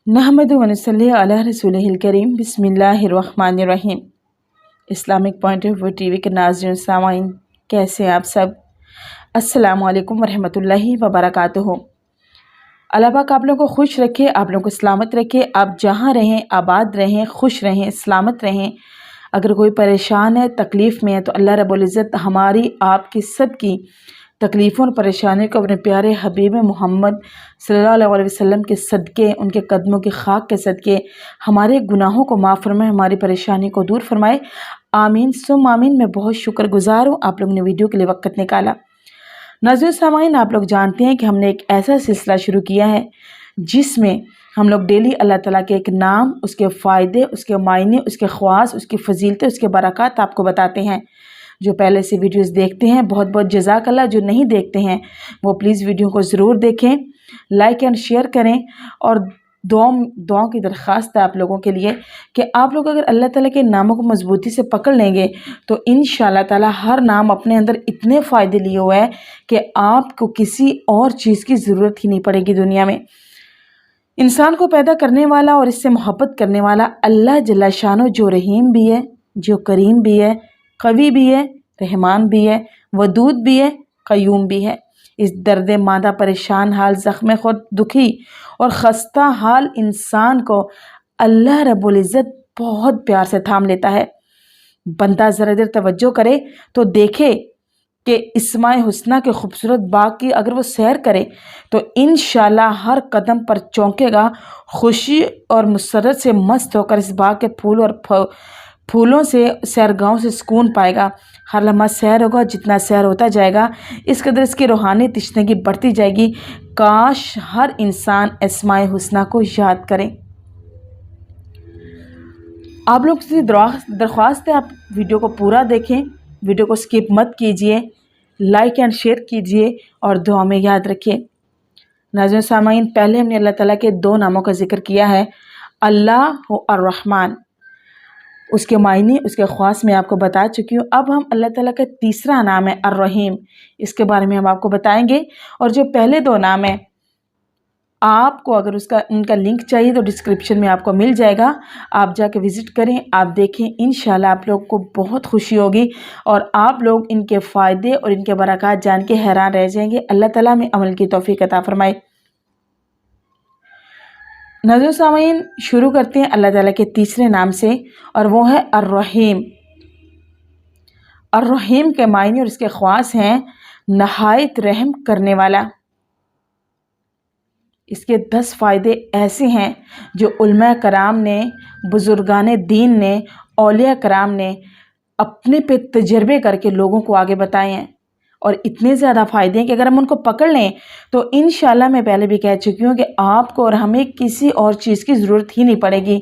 नहमदु व नसल्ली अला रसूलिहिल करीम बिस्मिल्लाहिर्रहमानिर्रहीम। Islamic point of view TV के नाज़रीन सामाईन, कैसे हैं आप सब? अस्सलामु अलैकुम वरहमतुल्लाहि वबरकातुहू। अल्लाह पाक आप लोगों को खुश रखे, आप लोगों को सलामत रखे। आप जहाँ रहें आबाद रहें, खुश रहें, सलामत रहें। अगर कोई परेशान है, तकलीफ़ में है, तो अल्लाह रब्बुल इज़्ज़त हमारी आपकी सब की तकलीफ़ों और परेशानियों को अपने प्यारे हबीब मोहम्मद सल्लल्लाहु अलैहि वसल्लम के सदक़े, उनके कदमों की खाक के सदक़े हमारे गुनाहों को माफ़ फरमाए, हमारी परेशानी को दूर फरमाए। आमीन सुम आमीन। मैं बहुत शुक्रगुज़ार हूँ आप लोगों ने वीडियो के लिए वक़्त निकाला। नाज़रीन सामाईन, आप लोग जानते हैं कि हमने एक ऐसा सिलसिला शुरू किया है जिसमें हम लोग डेली अल्लाह ताला के एक नाम, उसके फ़ायदे, उसके मायने, उसके ख़वास, उसकी फ़जीलतें, उसके बरक़ात आपको बताते हैं। जो पहले से वीडियोस देखते हैं बहुत बहुत जज़ाकल्लाह, जो नहीं देखते हैं वो प्लीज़ वीडियो को ज़रूर देखें, लाइक एंड शेयर करें। और दुआओं की दरख्वास्त है आप लोगों के लिए कि आप लोग अगर अल्लाह ताला के नामों को मजबूती से पकड़ लेंगे तो इंशाअल्लाह ताला हर नाम अपने अंदर इतने फ़ायदे लिए हुए है कि आपको किसी और चीज़ की ज़रूरत ही नहीं पड़ेगी दुनिया में। इंसान को पैदा करने वाला और इससे मोहब्बत करने वाला अल्लाह जल्ला शानो, जो रहीम भी है, जो करीम भी है, कवी भी है, रहमान भी है, वदूद भी है, क़य्यूम भी है। इस दर्द मादा, परेशान हाल, ज़ख्म खुद, दुखी और ख़स्ता हाल इंसान को अल्लाह रब्बुल इज़्ज़त बहुत प्यार से थाम लेता है। बंदा ज़रा देर तवज्जो करे तो देखे कि इस्माए हुस्ना के खूबसूरत बाग की अगर वो सैर करे तो इंशाल्लाह हर कदम पर चौंकेगा, खुशी और मुसर्रत से मस्त होकर इस बाग के फूल और फूलों से, सैरगाहों से सुकून पाएगा। हर लम्हा सैर होगा, जितना सैर होता जाएगा इस कदर इसकी रूहानी तिश्नगी बढ़ती जाएगी। काश हर इंसान इस्माए हुस्ना को याद करें। आप लोग से दरख्वास्त है, आप वीडियो को पूरा देखें, वीडियो को स्किप मत कीजिए, लाइक एंड शेयर कीजिए और दुआ में याद रखिए। नाज़रीन सामाईन, पहले हमने अल्लाह ताला के दो नामों का जिक्र किया है, अल्लाह और रहमान। उसके मायने, उसके ख़ास में आपको बता चुकी हूँ। अब हम अल्लाह ताला का तीसरा नाम है अर्रहीम, इसके बारे में हम आपको बताएंगे। और जो पहले दो नाम हैं, आपको अगर उनका लिंक चाहिए तो डिस्क्रिप्शन में आपको मिल जाएगा, आप जाके विज़िट करें, आप देखें, इंशाल्लाह आप लोग को बहुत खुशी होगी और आप लोग इनके फ़ायदे और इनके बरक़ात जान के हैरान रह जाएंगे। अल्लाह ताला में अमल की तौफ़ीक़ अता फ़रमाए। नाज़रीन सामीन, शुरू करते हैं अल्लाह ताला के तीसरे नाम से और वो है अर्रहीम। अर्रहीम के मायने और इसके ख़वास हैं नहायत रहम करने वाला। इसके 10 फ़ायदे ऐसे हैं जो उलमा कराम ने, बुज़ुर्गान दीन ने, औलिया कराम ने अपने पे तजर्बे करके लोगों को आगे बताए हैं। और इतने ज़्यादा फ़ायदे हैं कि अगर हम उनको पकड़ लें तो इंशाल्लाह, मैं पहले भी कह चुकी हूँ कि आपको और हमें किसी और चीज़ की ज़रूरत ही नहीं पड़ेगी।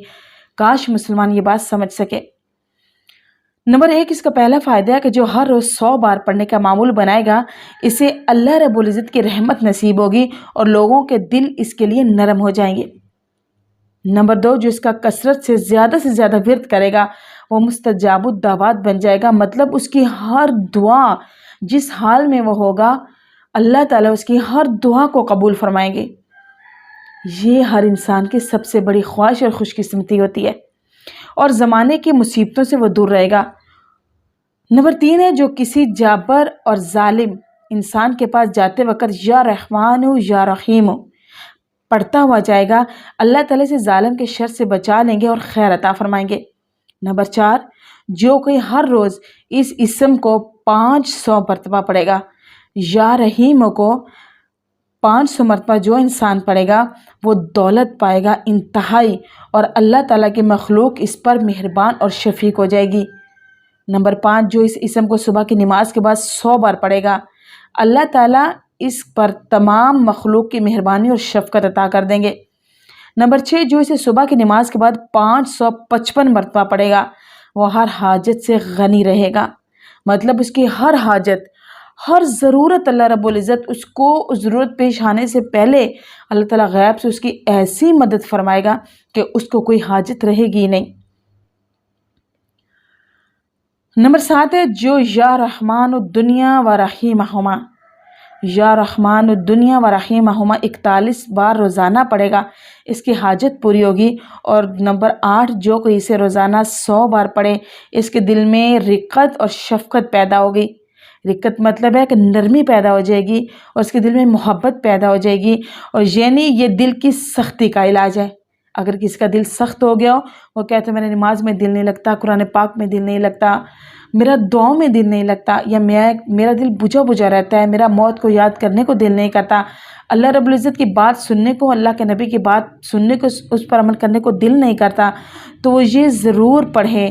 काश मुसलमान ये बात समझ सके। नंबर 1, इसका पहला फ़ायदा है कि जो हर रोज़ 100 बार पढ़ने का मामूल बनाएगा, इसे अल्लाह रब्बुल इज़्ज़त की रहमत नसीब होगी और लोगों के दिल इसके लिए नरम हो जाएंगे। नंबर 2, जो इसका कसरत से ज़्यादा विर्द करेगा वो मुस्तजाबुद दावत बन जाएगा। मतलब उसकी हर दुआ, जिस हाल में वो होगा, अल्लाह ताला उसकी हर दुआ को कबूल फरमाएंगे। ये हर इंसान की सबसे बड़ी ख्वाहिश और खुशकिस्मती होती है और ज़माने की मुसीबतों से वो दूर रहेगा। नंबर 3 है, जो किसी जाबर और जालिम इंसान के पास जाते वक़्त या रहमान या रहीम पढ़ता हुआ जाएगा, अल्लाह ताला से जालिम के शर से बचा लेंगे और खैर अता फरमाएंगे। नंबर 4, जो कोई हर रोज़ इस इस्म को 500 मरतबा पढ़ेगा, या रहीम को 500 मरतबा जो इंसान पढ़ेगा वो दौलत पाएगा इंतहाई और अल्लाह ताला की मखलूक इस पर मेहरबान और शफीक हो जाएगी। नंबर 5, जो इस इस्म को सुबह की नमाज के बाद 100 बार पढ़ेगा, अल्लाह ताला इस पर तमाम मखलूक की मेहरबानी और शफ़क़त अता कर देंगे। नंबर 6, जो इसे सुबह की नमाज के बाद 555 मरतबा पढ़ेगा, वो हर हाजत से गनी रहेगा। मतलब उसकी हर हाजत, हर ज़रूरत अल्लाह रब्बुल इज़्ज़त उसको उस ज़रूरत पेश आने से पहले अल्लाह ताला गैब से उसकी ऐसी मदद फरमाएगा कि उसको कोई हाजत रहेगी नहीं। नंबर 7 है, जो या रहमान दुनिया व रहीमहुमा, یا رحمان الدنیا و رحیمہما 41 بار روزانہ پڑھے گا، اس کی حاجت پوری ہوگی۔ اور نمبر 8، جو کوئی اسے روزانہ 100 بار پڑھے، اس کے دل میں رقت اور شفقت پیدا ہوگی۔ رقت مطلب ہے کہ نرمی پیدا ہو جائے گی، اور اس کے دل میں محبت پیدا ہو جائے گی، اور یعنی یہ دل کی سختی کا علاج ہے۔ اگر کسی کا دل سخت ہو گیا ہو، وہ کہتے ہیں میرا نماز میں دل نہیں لگتا، قرآن پاک میں دل نہیں لگتا، میرا دعاؤں میں دل نہیں لگتا، یا میرا دل بجھا بجھا رہتا ہے، میرا موت کو یاد کرنے کو دل نہیں کرتا، اللہ رب العزت کی بات سننے کو، اللہ کے نبی کی بات سننے کو، اس پر عمل کرنے کو دل نہیں کرتا، تو وہ یہ ضرور پڑھے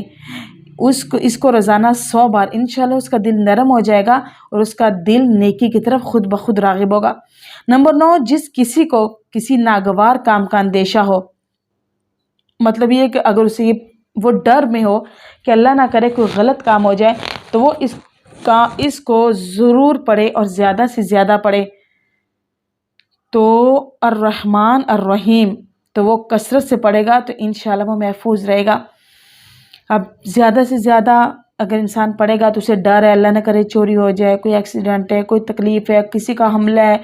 اس کو روزانہ 100 بار۔ انشاءاللہ اس کا دل نرم ہو جائے گا اور اس کا دل نیکی کی طرف خود بخود راغب ہوگا۔ نمبر 9، جس کسی کو کسی ناگوار کام کا اندیشہ ہو، مطلب یہ کہ اگر اسے وہ ڈر میں ہو کہ اللہ نہ کرے کوئی غلط کام ہو جائے، تو وہ اس کو ضرور پڑھے اور زیادہ سے زیادہ پڑھے۔ تو الرحمن الرحیم تو وہ کثرت سے پڑھے گا تو انشاءاللہ وہ محفوظ رہے گا۔ اب زیادہ سے زیادہ اگر انسان پڑھے گا تو اسے ڈر ہے اللہ نہ کرے چوری ہو جائے، کوئی ایکسیڈنٹ ہے، کوئی تکلیف ہے، کسی کا حملہ ہے،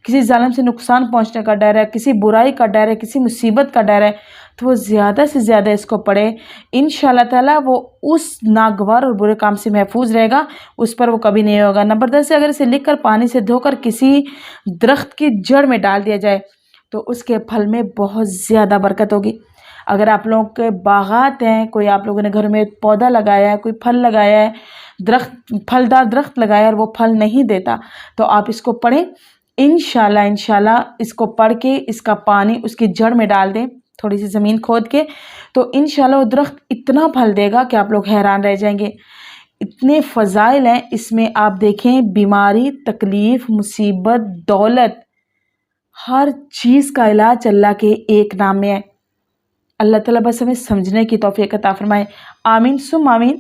کسی ظالم سے نقصان پہنچنے کا ڈر ہے، کسی برائی کا ڈر ہے، کسی مصیبت کا ڈر ہے، تو وہ زیادہ سے زیادہ اس کو پڑھے۔ انشاءاللہ تعالیٰ وہ اس ناگوار اور برے کام سے محفوظ رہے گا، اس پر وہ کبھی نہیں ہوگا۔ نمبر 10، اگر اسے لکھ کر پانی سے دھو کر کسی درخت کی جڑ میں ڈال دیا جائے تو اس کے پھل میں بہت زیادہ برکت ہوگی۔ اگر آپ لوگوں کے باغات ہیں، کوئی آپ لوگوں نے گھر میں پودا لگایا ہے، کوئی پھل لگایا ہے، پھلدار درخت لگایا ہے اور وہ پھل نہیں دیتا، تو آپ اس کو پڑھیں۔ انشاءاللہ اس کو پڑھ کے اس کا پانی اس کی جڑ میں ڈال دیں، تھوڑی سی زمین کھود کے، تو انشاءاللہ وہ درخت اتنا پھل دے گا کہ آپ لوگ حیران رہ جائیں گے۔ اتنے فضائل ہیں اس میں، آپ دیکھیں بیماری، تکلیف، مصیبت، دولت، ہر چیز کا علاج اللہ کے ایک نام میں ہے۔ اللہ تعالیٰ بس ہمیں سمجھنے کی توفیق عطا فرمائے، آمین ثم آمین۔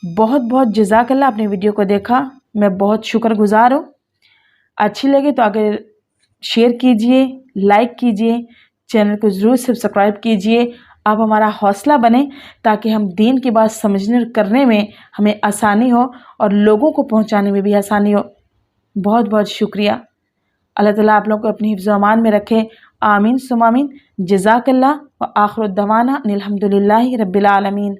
بہت بہت جزاک اللہ، اپنے ویڈیو کو دیکھا، میں بہت شکر گزار ہوں۔ اچھی لگے تو اگر شیئر کیجئے، لائک کیجئے، چینل کو ضرور سبسکرائب کیجئے، آپ ہمارا حوصلہ بنیں تاکہ ہم دین کی بات سمجھنے اور کرنے میں ہمیں آسانی ہو اور لوگوں کو پہنچانے میں بھی آسانی ہو۔ بہت بہت شکریہ۔ اللہ تعالیٰ آپ لوگوں کو اپنی حفظ و امان میں رکھے، آمین ثم آمین۔ جزاک اللہ، وآخر الدعوانا ان الحمد للہ رب العالمین۔